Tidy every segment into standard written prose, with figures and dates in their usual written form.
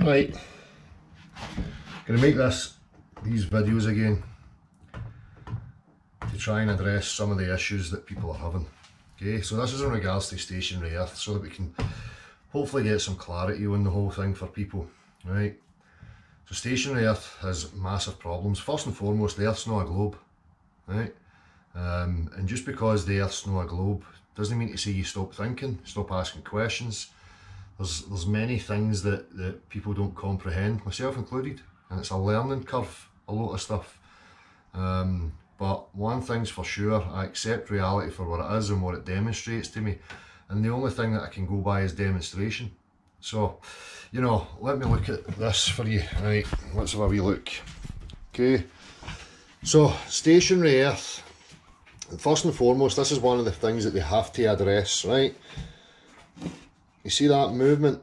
Right, going to make these videos again to try and address some of the issues that people are having. Okay, so this is in regards to stationary earth, so that we can hopefully get some clarity on the whole thing for people. Right, so stationary earth has massive problems. First and foremost, the earth's not a globe, right? And just because the earth's not a globe doesn't mean to say you stop thinking, stop asking questions. There's many things that people don't comprehend, myself included, and it's a learning curve, a lot of stuff. But one thing's for sure, I accept reality for what it is and what it demonstrates to me, and the only thing that I can go by is demonstration. So, you know, let me look at this for you. Right, let's have a wee look. Okay, so stationary earth, first and foremost, this is one of the things that they have to address, right? You see that movement?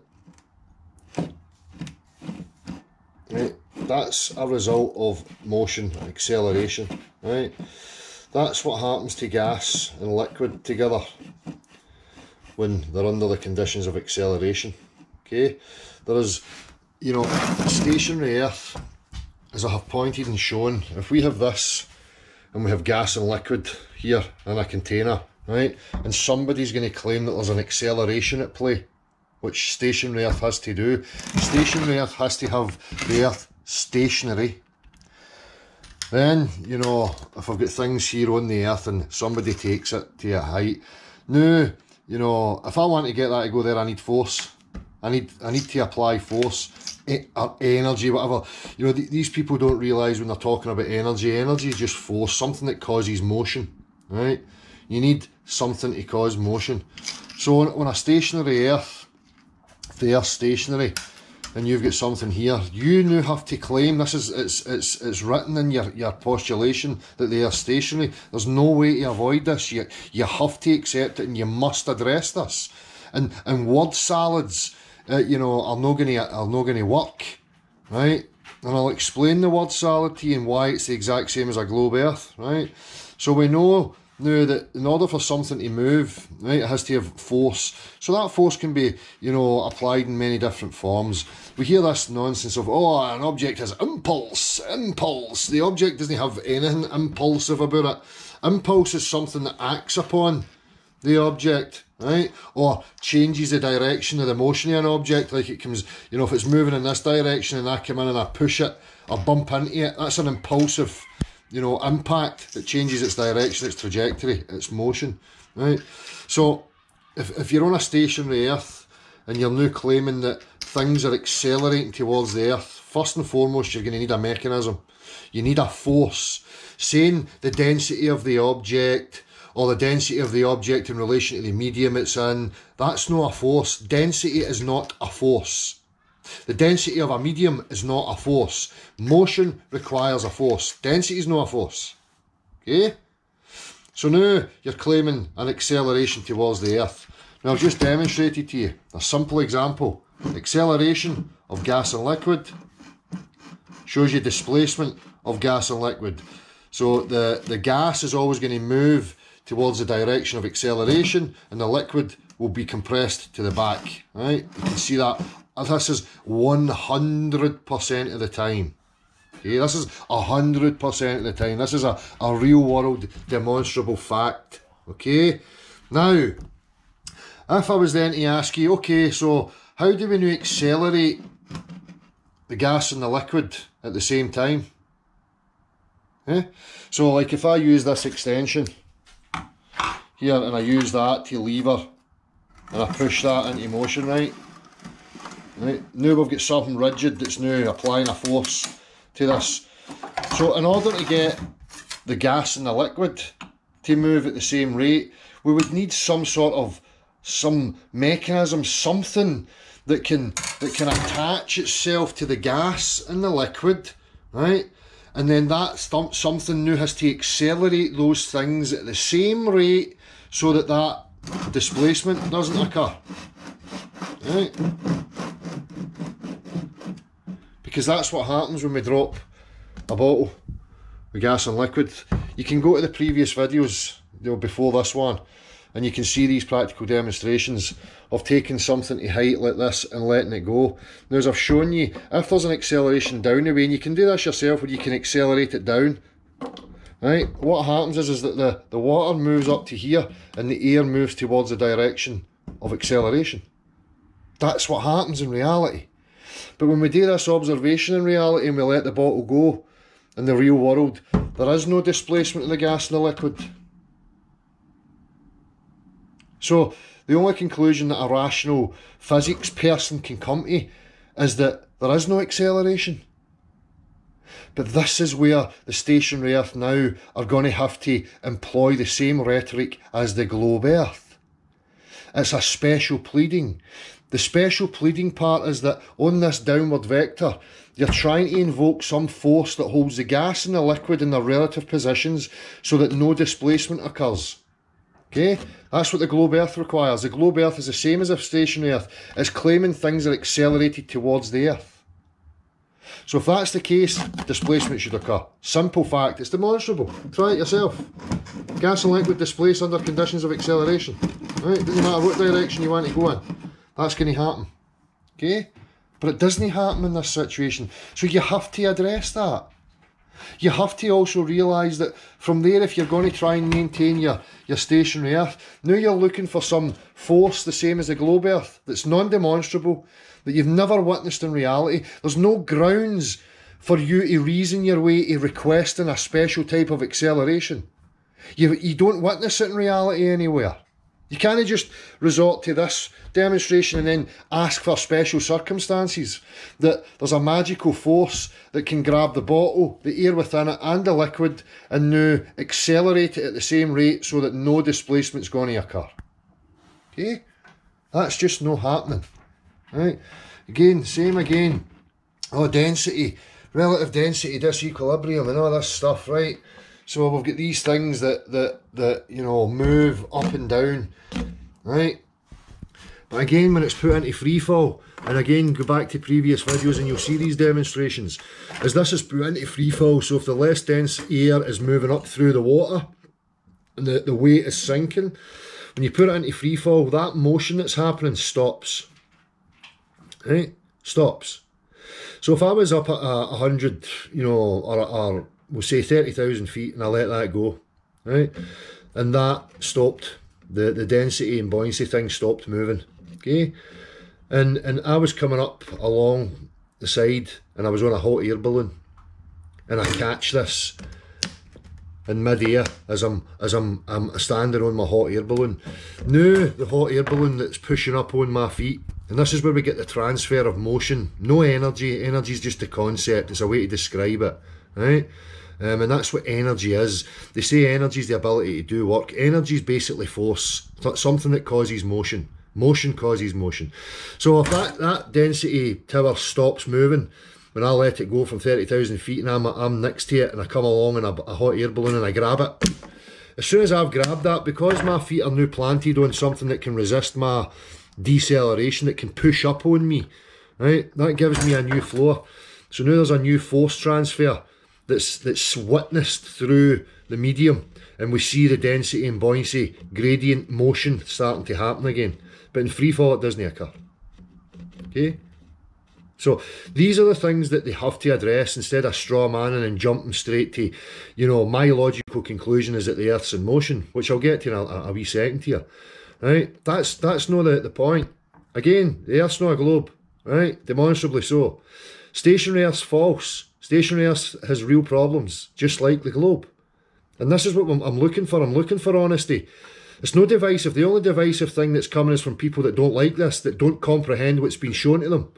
Right, that's a result of motion and acceleration, right? That's what happens to gas and liquid together when they're under the conditions of acceleration. Okay, there is, you know, stationary earth, as I have pointed and shown, if we have this and we have gas and liquid here in a container, right, and somebody's going to claim that there's an acceleration at play, which stationary earth has to do. Stationary earth has to have the earth stationary. Then, you know, if I've got things here on the earth and somebody takes it to a height, now, you know, if I want to get that to go there, I need force. I need to apply force, or energy, whatever. You know, these people don't realise when they're talking about energy. Energy is just force, something that causes motion, right? You need something to cause motion. So on a stationary earth, if the earth's stationary, and you've got something here, you now have to claim, this is it's written in your postulation that they are stationary. There's no way to avoid this. You have to accept it, and you must address this. And word salads, you know, are not going to work, right? And I'll explain the word salad to you and why it's the exact same as a globe earth, right? So we know now that in order for something to move, right, it has to have force. So that force can be, you know, applied in many different forms. We hear this nonsense of, oh, an object has impulse. The object doesn't have anything impulsive about it. Impulse is something that acts upon the object, right? Or changes the direction of the motion of an object, like it comes, you know, if it's moving in this direction and I come in and I push it or bump into it, that's an impulsive, you know, impact that changes its direction, its trajectory, its motion, right? So if you're on a stationary earth and you're now claiming that things are accelerating towards the earth, first and foremost you're going to need a mechanism. You need a force. Saying the density of the object or the density of the object in relation to the medium it's in, that's not a force. Density is not a force. The density of a medium is not a force. Motion requires a force. Density is not a force. Okay? So now you're claiming an acceleration towards the earth. Now I've just demonstrated to you a simple example. Acceleration of gas and liquid shows you displacement of gas and liquid. So the gas is always going to move towards the direction of acceleration, and the liquid will be compressed to the back, right? You can see that. This is 100% of the time. Okay, this is 100% of the time. This is a real world demonstrable fact. Okay, now if I was then to ask you, okay, so how do we now accelerate the gas and the liquid at the same time? So like if I use this extension here and I use that to lever and I push that into motion, right? Now we've got something rigid that's now applying a force to this. So in order to get the gas and the liquid to move at the same rate, we would need some mechanism, something that can attach itself to the gas and the liquid, right? And then that something now has to accelerate those things at the same rate so that displacement doesn't occur, right? Because that's what happens when we drop a bottle with gas and liquid. You can go to the previous videos, you know, before this one, And you can see these practical demonstrations of taking something to height like this and letting it go. Now, as I've shown you, if there's an acceleration down the way, and you can do this yourself where you can accelerate it down, right? What happens is that the water moves up to here and the air moves towards the direction of acceleration. That's what happens in reality. But when we do this observation in reality and we let the bottle go in the real world, there is no displacement of the gas in the liquid. So the only conclusion that a rational physics person can come to is that there is no acceleration. But this is where the stationary Earth now are going to have to employ the same rhetoric as the globe Earth. It's a special pleading. The special pleading part is that on this downward vector, you're trying to invoke some force that holds the gas and the liquid in their relative positions so that no displacement occurs. Okay, that's what the globe Earth requires. The globe Earth is the same as a stationary Earth. It's claiming things are accelerated towards the Earth. So if that's the case, displacement should occur. Simple fact, it's demonstrable. Try it yourself. Gas and liquid displace under conditions of acceleration. Right? Doesn't matter what direction you want to go in. That's going to happen. Okay? But it doesn't happen in this situation. So you have to address that. You have to also realise that from there, if you're going to try and maintain your stationary Earth, now you're looking for some force the same as the globe Earth that's non-demonstrable, that you've never witnessed in reality. There's no grounds for you to reason your way to requesting a special type of acceleration. You don't witness it in reality anywhere. You can't just resort to this demonstration and then ask for special circumstances, that there's a magical force that can grab the bottle, the air within it and the liquid and now accelerate it at the same rate so that no displacement's going to occur. Okay? That's just not happening. Right? Again, same again. Oh, density, relative density, disequilibrium and all this stuff, right? So we've got these things that you know, move up and down, right? But again, when it's put into free fall, and again, go back to previous videos and you'll see these demonstrations, as this is put into free fall, so if the less dense air is moving up through the water and the weight is sinking, when you put it into free fall, that motion that's happening stops, right? Stops. So if I was up at 100, you know, or we'll say 30,000 feet, and I let that go, right? And that stopped, the density and buoyancy thing stopped moving, okay? And I was coming up along the side, and I was on a hot air balloon, and I catch this in mid-air as I'm standing on my hot air balloon. Now the hot air balloon that's pushing up on my feet, and this is where we get the transfer of motion. No energy. Energy is just a concept. It's a way to describe it, right? And that's what energy is. They say energy is the ability to do work. Energy is basically force, something that causes motion. Motion causes motion. So if that density tower stops moving, when I let it go from 30,000 feet and I'm next to it and I come along in a hot air balloon and I grab it, as soon as I've grabbed that, because my feet are now planted on something that can resist my deceleration, that can push up on me, right? That gives me a new floor. So now there's a new force transfer that's witnessed through the medium, and we see the density and buoyancy gradient motion starting to happen again. But in free fall it doesn't occur. Okay? So these are the things that they have to address instead of straw manning and jumping straight to, you know, my logical conclusion is that the Earth's in motion, which I'll get to in a wee second here. Right? That's not the point. Again, the Earth's not a globe, right? Demonstrably so. Stationary Earth's false. Stationary Earth has real problems, just like the globe. And this is what I'm looking for. I'm looking for honesty. It's no divisive. The only divisive thing that's coming is from people that don't like this, that don't comprehend what's been shown to them.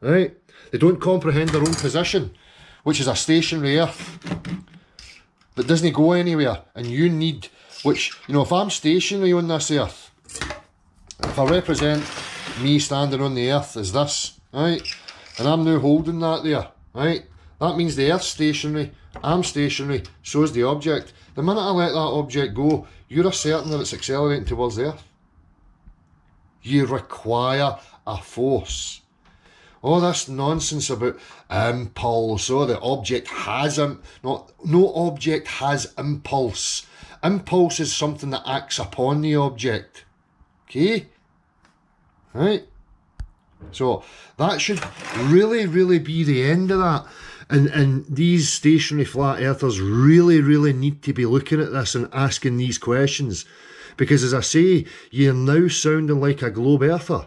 Right? They don't comprehend their own position, which is a stationary Earth that doesn't go anywhere. And you need, which, you know, if I'm stationary on this Earth, if I represent me standing on the Earth as this, right, and I'm now holding that there, right, that means the Earth's stationary, I'm stationary, so is the object. The minute I let that object go, you're asserting that it's accelerating towards the Earth. You require a force. All this nonsense about impulse, the object has no object has impulse. Impulse is something that acts upon the object. Okay? Right? So that should really, really be the end of that. And these stationary flat earthers really, really need to be looking at this and asking these questions. Because as I say, you're now sounding like a globe earther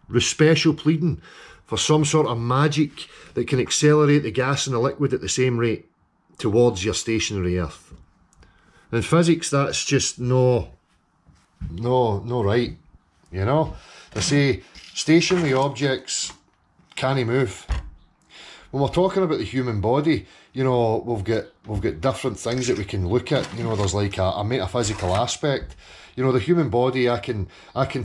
with special pleading for some sort of magic that can accelerate the gas and the liquid at the same rate towards your stationary earth. In physics, that's just no right. You know? They say stationary objects can't move. When we're talking about the human body, you know, we've got different things that we can look at. You know, there's like a metaphysical aspect. You know, the human body, I can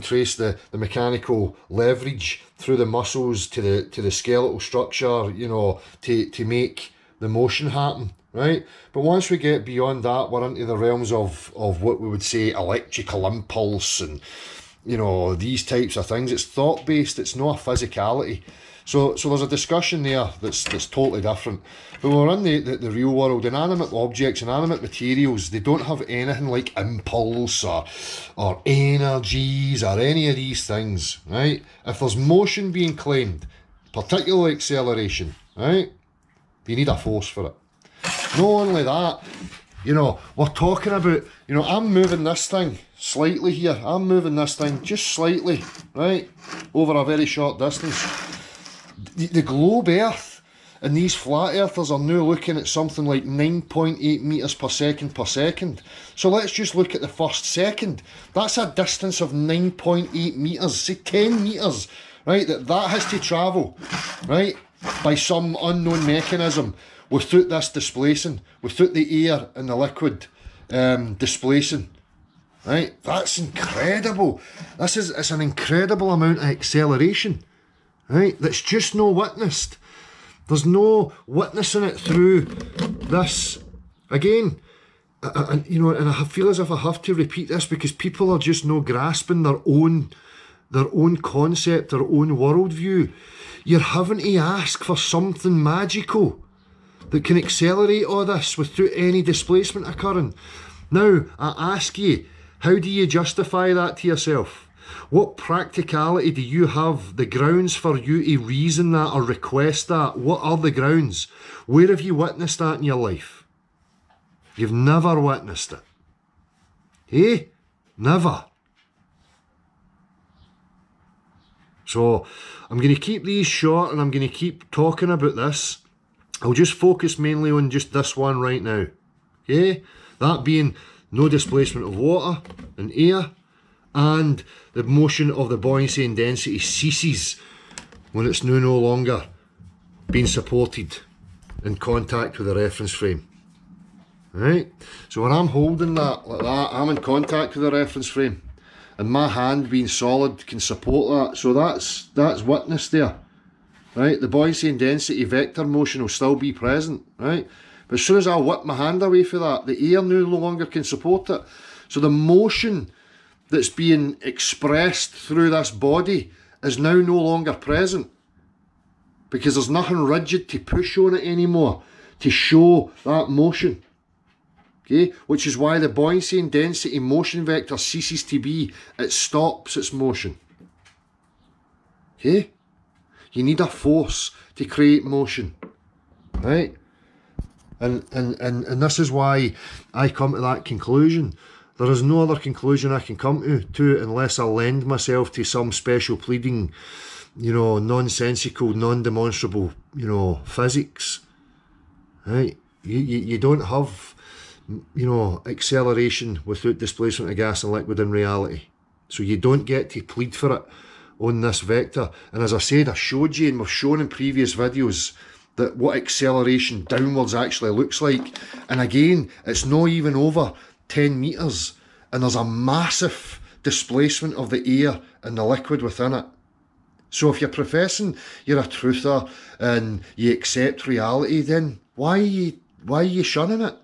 trace the mechanical leverage through the muscles to the skeletal structure, you know, to make the motion happen, right? But once we get beyond that, we're into the realms of what we would say electrical impulse and, you know, these types of things. It's thought-based, it's not a physicality. So there's a discussion there that's totally different. But when we're in the real world, inanimate objects, inanimate materials, they don't have anything like impulse or energies or any of these things, right? If there's motion being claimed, particularly acceleration, right, you need a force for it. Not only that, you know, we're talking about, you know, I'm moving this thing slightly here. I'm moving this thing just slightly, right, over a very short distance. The globe Earth and these flat earthers are now looking at something like 9.8 metres per second. So let's just look at the first second. That's a distance of 9.8 metres, say 10 metres, right, that has to travel, right, by some unknown mechanism without this displacing, without the air and the liquid displacing. Right? That's incredible. It's an incredible amount of acceleration. Right? That's just no witnessed. There's no witnessing it through this. Again, you know, and I feel as if I have to repeat this because people are just no grasping their own concept, their own worldview. You're having to ask for something magical that can accelerate all this without any displacement occurring. Now, I ask you, how do you justify that to yourself? What practicality do you have, the grounds for you to reason that or request that? What are the grounds? Where have you witnessed that in your life? You've never witnessed it. Eh? Never. So, I'm going to keep these short and I'm going to keep talking about this. I'll just focus mainly on just this one right now. Okay? That being no displacement of water and air, and the motion of the buoyancy and density ceases when it's now no longer being supported in contact with the reference frame. Right? So when I'm holding that like that, I'm in contact with the reference frame, and my hand being solid can support that. So that's witness there. Right? The buoyancy and density vector motion will still be present, right? But as soon as I whip my hand away for that, the air no longer can support it. So the motion that's being expressed through this body is now no longer present because there's nothing rigid to push on it anymore to show that motion. Okay? Which is why the buoyancy and density motion vector ceases to be. It stops its motion. Okay? You need a force to create motion. Right? And this is why I come to that conclusion. There is no other conclusion I can come to unless I lend myself to some special pleading, you know, nonsensical, non-demonstrable, you know, physics. Right? You don't have, you know, acceleration without displacement of gas and liquid in reality. So you don't get to plead for it on this vector. And as I said, I showed you and we've shown in previous videos that what acceleration downwards actually looks like. And again, it's not even over 10 metres, and there's a massive displacement of the air and the liquid within it. So if you're professing you're a truther and you accept reality, then why are you shunning it?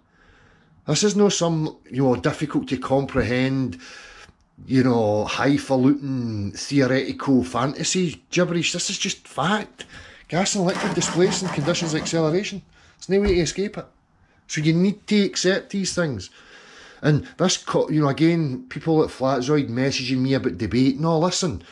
This is not some, you know, difficult to comprehend, you know, highfalutin theoretical fantasy gibberish. This is just fact. Gas and liquid displacing conditions of acceleration. There's no way to escape it. So you need to accept these things. And this, you know, again, people at Flatzoid messaging me about debate. No, listen,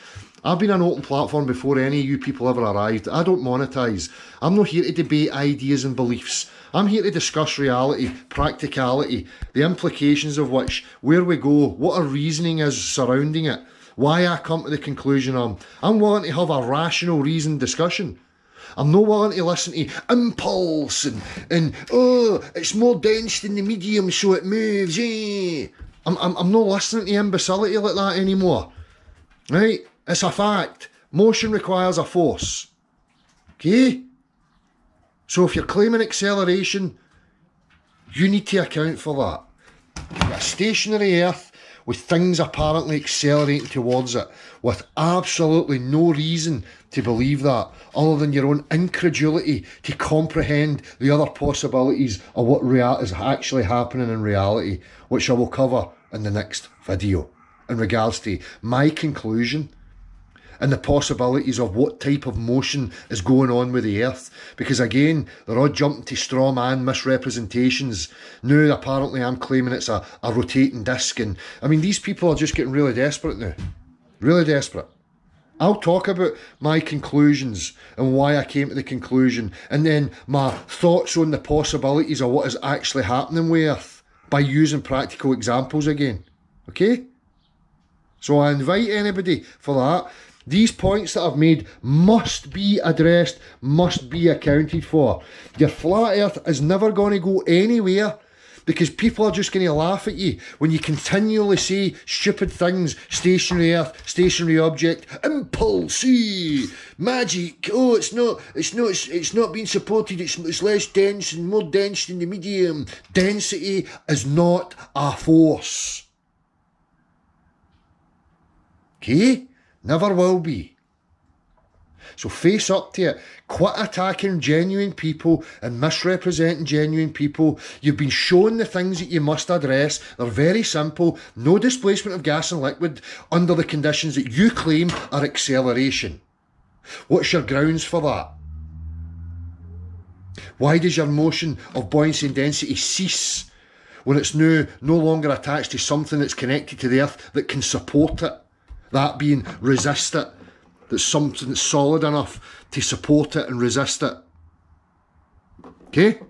I've been an open platform before any of you people ever arrived. I don't monetise. I'm not here to debate ideas and beliefs. I'm here to discuss reality, practicality, the implications of which, where we go, what our reasoning is surrounding it, why I come to the conclusion I'm willing to have a rational, reasoned discussion. I'm not willing to listen to impulse and oh, it's more dense than the medium so it moves, eh? I'm not listening to imbecility like that anymore, right? It's a fact. Motion requires a force, okay? So if you're claiming acceleration, you need to account for that. You've got a stationary Earth with things apparently accelerating towards it, with absolutely no reason to believe that, other than your own incredulity to comprehend the other possibilities of what is actually happening in reality, which I will cover in the next video, in regards to my conclusion and the possibilities of what type of motion is going on with the Earth. Because again, they're all jumping to straw man misrepresentations. Now apparently I'm claiming it's a rotating disc, and I mean, these people are just getting really desperate now. Really desperate. I'll talk about my conclusions and why I came to the conclusion, and then my thoughts on the possibilities of what is actually happening with Earth by using practical examples again. Okay? So I invite anybody for that. These points that I've made must be addressed, must be accounted for. Your flat Earth is never going to go anywhere, because people are just going to laugh at you when you continually say stupid things. Stationary Earth, stationary object, impulse, magic. Oh, it's not being supported. It's less dense and more dense than the medium. Density is not a force. Okay? Never will be. So face up to it. Quit attacking genuine people and misrepresenting genuine people. You've been shown the things that you must address. They're very simple. No displacement of gas and liquid under the conditions that you claim are acceleration. What's your grounds for that? Why does your motion of buoyancy and density cease when it's no longer attached to something that's connected to the Earth that can support it? That being resist it. That's something that's solid enough to support it and resist it. Okay?